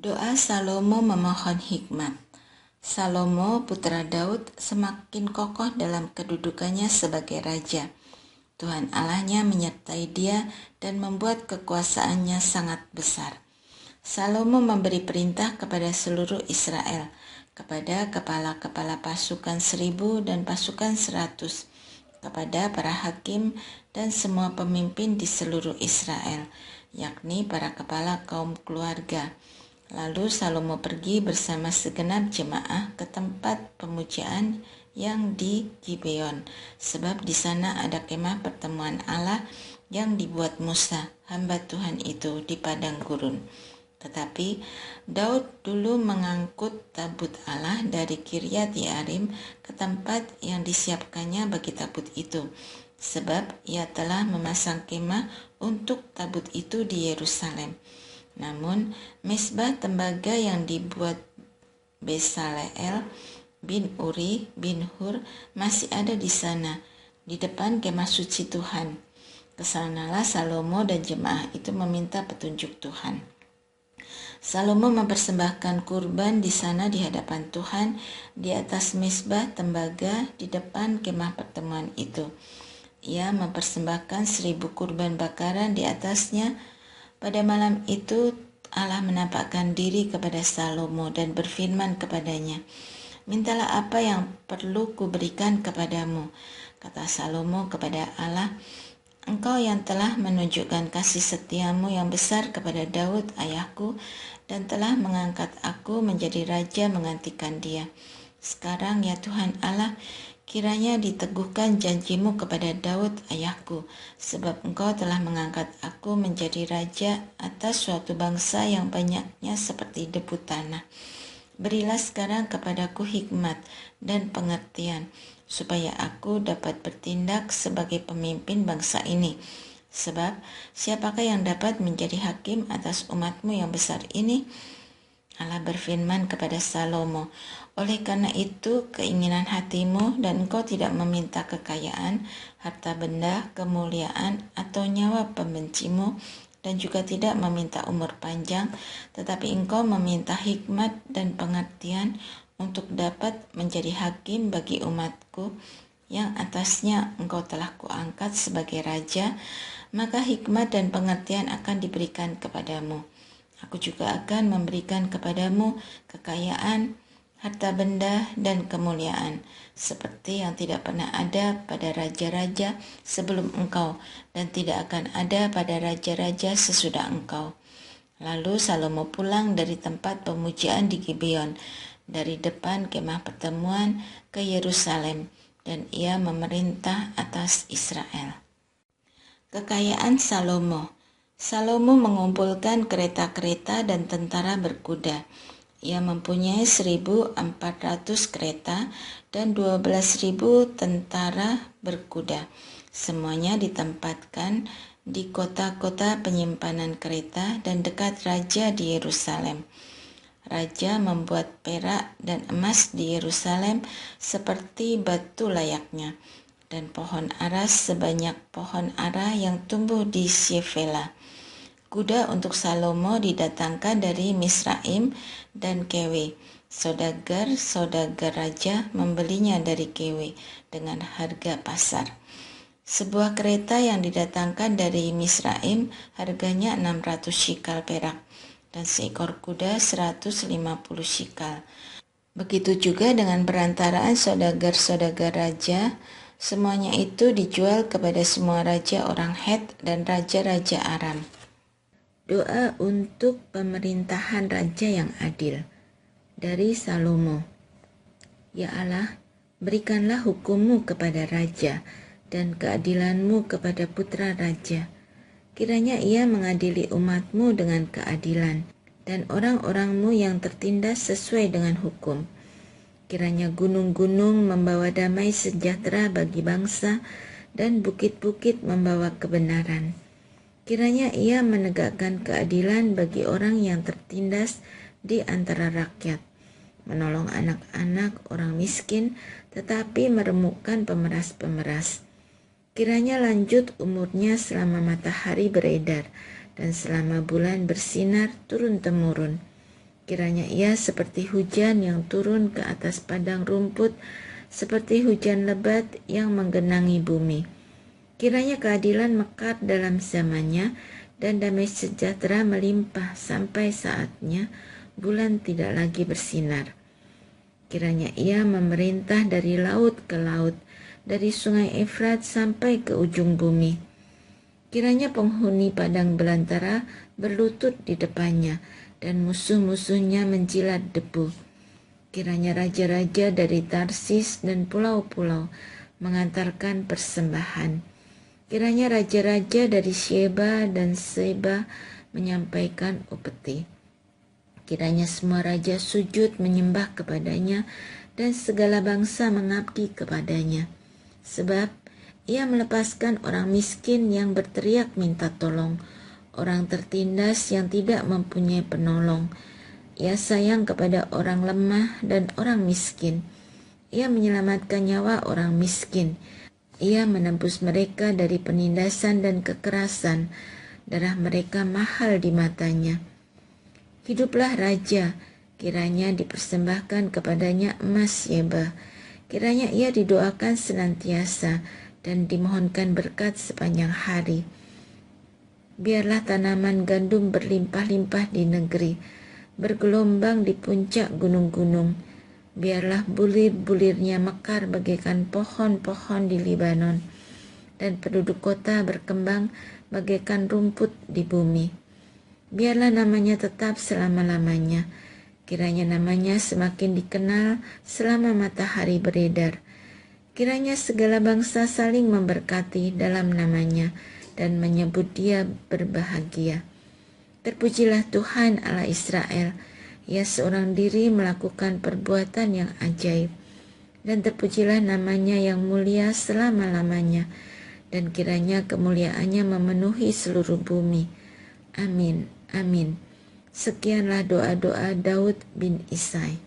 Doa Salomo memohon hikmat. Salomo, putra Daud, semakin kokoh dalam kedudukannya sebagai raja. Tuhan Allahnya menyertai dia dan membuat kekuasaannya sangat besar. Salomo memberi perintah kepada seluruh Israel, kepada kepala-kepala pasukan 1000 dan pasukan 100, kepada para hakim dan semua pemimpin di seluruh Israel, yakni para kepala kaum keluarga. Lalu Salomo pergi bersama segenap jemaah ke tempat pemujaan yang di Gibeon, sebab di sana ada kemah pertemuan Allah yang dibuat Musa, hamba Tuhan itu, di padang gurun. Tetapi Daud dulu mengangkut tabut Allah dari Kiryat Yearim ke tempat yang disiapkannya bagi tabut itu, sebab ia telah memasang kemah untuk tabut itu di Yerusalem. Namun mezbah tembaga yang dibuat Besaleel bin Uri bin Hur masih ada di sana, di depan kemah suci Tuhan. Kesanalah Salomo dan jemaah itu meminta petunjuk Tuhan. Salomo mempersembahkan kurban di sana di hadapan Tuhan di atas mezbah tembaga di depan kemah pertemuan itu. Ia mempersembahkan 1000 kurban bakaran di atasnya. Pada malam itu Allah menampakkan diri kepada Salomo dan berfirman kepadanya, "Mintalah apa yang perlu kuberikan kepadamu," kata Salomo kepada Allah, "Engkau yang telah menunjukkan kasih setiamu yang besar kepada Daud ayahku dan telah mengangkat aku menjadi raja menggantikan dia. Sekarang ya Tuhan Allah, kiranya diteguhkan janjimu kepada Daud ayahku, sebab engkau telah mengangkat aku menjadi raja atas suatu bangsa yang banyaknya seperti debu tanah. Berilah sekarang kepadaku hikmat dan pengertian, supaya aku dapat bertindak sebagai pemimpin bangsa ini. Sebab siapakah yang dapat menjadi hakim atas umatmu yang besar ini?" Allah berfirman kepada Salomo, "Oleh karena itu keinginan hatimu dan engkau tidak meminta kekayaan, harta benda, kemuliaan, atau nyawa pembencimu, dan juga tidak meminta umur panjang, tetapi engkau meminta hikmat dan pengertian untuk dapat menjadi hakim bagi umatku yang atasnya engkau telah kuangkat sebagai raja, maka hikmat dan pengertian akan diberikan kepadamu. Aku juga akan memberikan kepadamu kekayaan, harta benda, dan kemuliaan, seperti yang tidak pernah ada pada raja-raja sebelum engkau, dan tidak akan ada pada raja-raja sesudah engkau." Lalu Salomo pulang dari tempat pemujaan di Gibeon, dari depan kemah pertemuan ke Yerusalem, dan ia memerintah atas Israel. Kekayaan Salomo. Salomo mengumpulkan kereta-kereta dan tentara berkuda. Ia mempunyai 1400 kereta dan 12.000 tentara berkuda. Semuanya ditempatkan di kota-kota penyimpanan kereta dan dekat raja di Yerusalem. Raja membuat perak dan emas di Yerusalem seperti batu layaknya, dan pohon ara sebanyak pohon ara yang tumbuh di Shefela. Kuda untuk Salomo didatangkan dari Misraim dan Kewe. Saudagar raja membelinya dari Kewe dengan harga pasar. Sebuah kereta yang didatangkan dari Misraim harganya 600 shikal perak, dan seekor kuda 150 shikal. Begitu juga dengan perantaraan saudagar raja. Semuanya itu dijual kepada semua raja orang Het dan raja-raja Aram. Doa untuk pemerintahan raja yang adil. Dari Salomo. Ya Allah, berikanlah hukum-Mu kepada raja dan keadilan-Mu kepada putra raja. Kiranya ia mengadili umat-Mu dengan keadilan dan orang-orang-Mu yang tertindas sesuai dengan hukum. Kiranya gunung-gunung membawa damai sejahtera bagi bangsa dan bukit-bukit membawa kebenaran. Kiranya ia menegakkan keadilan bagi orang yang tertindas di antara rakyat, menolong anak-anak orang miskin, tetapi meremukkan pemeras-pemeras. Kiranya lanjut umurnya selama matahari beredar dan selama bulan bersinar turun-temurun. Kiranya ia seperti hujan yang turun ke atas padang rumput, seperti hujan lebat yang menggenangi bumi. Kiranya keadilan mekar dalam zamannya, dan damai sejahtera melimpah sampai saatnya bulan tidak lagi bersinar. Kiranya ia memerintah dari laut ke laut, dari sungai Efrat sampai ke ujung bumi. Kiranya penghuni padang belantara berlutut di depannya, dan musuh-musuhnya menjilat debu. Kiranya raja-raja dari Tarsis dan pulau-pulau mengantarkan persembahan. Kiranya raja-raja dari Sheba dan Seba menyampaikan upeti. Kiranya semua raja sujud menyembah kepadanya, dan segala bangsa mengabdi kepadanya. Sebab ia melepaskan orang miskin yang berteriak minta tolong, orang tertindas yang tidak mempunyai penolong. Ia sayang kepada orang lemah dan orang miskin. Ia menyelamatkan nyawa orang miskin. Ia menebus mereka dari penindasan dan kekerasan. Darah mereka mahal di matanya. Hiduplah raja, kiranya dipersembahkan kepadanya emas Sheba. Kiranya ia didoakan senantiasa dan dimohonkan berkat sepanjang hari. Biarlah tanaman gandum berlimpah-limpah di negeri, bergelombang di puncak gunung-gunung. Biarlah bulir-bulirnya mekar bagaikan pohon-pohon di Libanon, dan penduduk kota berkembang bagaikan rumput di bumi. Biarlah namanya tetap selama-lamanya. Kiranya namanya semakin dikenal selama matahari beredar. Kiranya segala bangsa saling memberkati dalam namanya dan menyebut dia berbahagia. Terpujilah Tuhan Allah Israel, ia seorang diri melakukan perbuatan yang ajaib. Dan terpujilah namanya yang mulia selama-lamanya, dan kiranya kemuliaannya memenuhi seluruh bumi. Amin, amin. Sekianlah doa-doa Daud bin Isai.